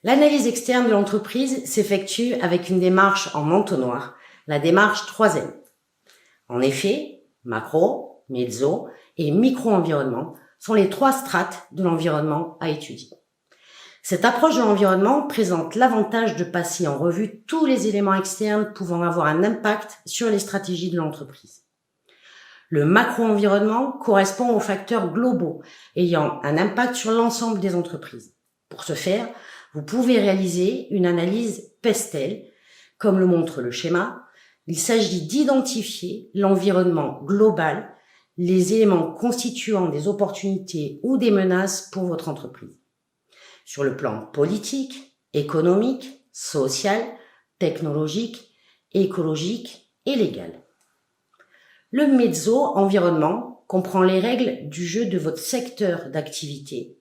L'analyse externe de l'entreprise s'effectue avec une démarche en entonnoir, la démarche 3M. En effet, macro, mezzo et micro-environnement sont les trois strates de l'environnement à étudier. Cette approche de l'environnement présente l'avantage de passer en revue tous les éléments externes pouvant avoir un impact sur les stratégies de l'entreprise. Le macro-environnement correspond aux facteurs globaux ayant un impact sur l'ensemble des entreprises. Pour ce faire, vous pouvez réaliser une analyse PESTEL, comme le montre le schéma. Il s'agit d'identifier l'environnement global, les éléments constituant des opportunités ou des menaces pour votre entreprise. Sur le plan politique, économique, social, technologique, écologique et légal. Le mezzo environnement comprend les règles du jeu de votre secteur d'activité.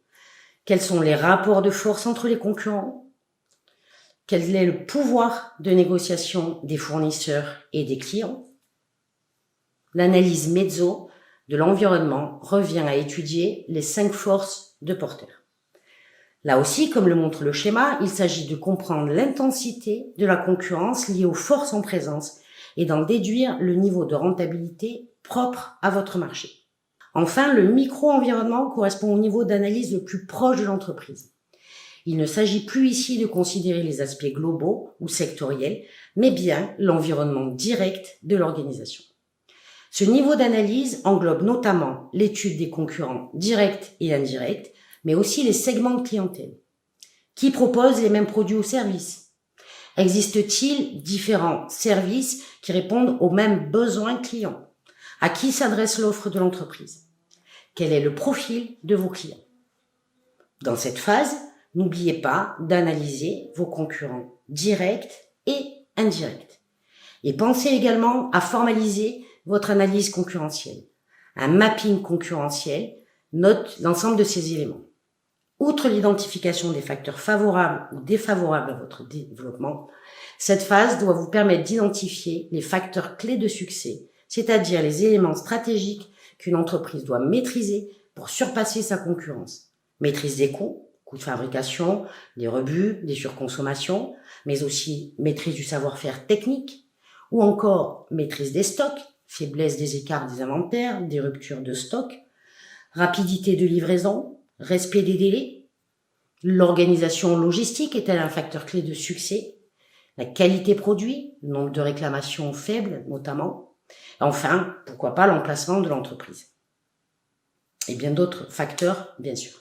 Quels sont les rapports de force entre les concurrents? Quel est le pouvoir de négociation des fournisseurs et des clients? L'analyse mezzo de l'environnement revient à étudier les 5 forces de Porter. Là aussi, comme le montre le schéma, il s'agit de comprendre l'intensité de la concurrence liée aux forces en présence et d'en déduire le niveau de rentabilité propre à votre marché. Enfin, le micro-environnement correspond au niveau d'analyse le plus proche de l'entreprise. Il ne s'agit plus ici de considérer les aspects globaux ou sectoriels, mais bien l'environnement direct de l'organisation. Ce niveau d'analyse englobe notamment l'étude des concurrents directs et indirects, mais aussi les segments de clientèle. Qui propose les mêmes produits ou services? Existe-t-il différents services qui répondent aux mêmes besoins clients? À qui s'adresse l'offre de l'entreprise? Quel est le profil de vos clients? Dans cette phase, n'oubliez pas d'analyser vos concurrents directs et indirects. Et pensez également à formaliser votre analyse concurrentielle. Un mapping concurrentiel note l'ensemble de ces éléments. Outre l'identification des facteurs favorables ou défavorables à votre développement, cette phase doit vous permettre d'identifier les facteurs clés de succès, c'est-à-dire les éléments stratégiques qu'une entreprise doit maîtriser pour surpasser sa concurrence. Maîtrise des coûts, coûts de fabrication, des rebuts, des surconsommations, mais aussi maîtrise du savoir-faire technique, ou encore maîtrise des stocks, faiblesse des écarts des inventaires, des ruptures de stock, rapidité de livraison, respect des délais. L'organisation logistique est-elle un facteur clé de succès? La qualité produit, le nombre de réclamations faibles notamment. Enfin, pourquoi pas l'emplacement de l'entreprise. Et bien d'autres facteurs, bien sûr.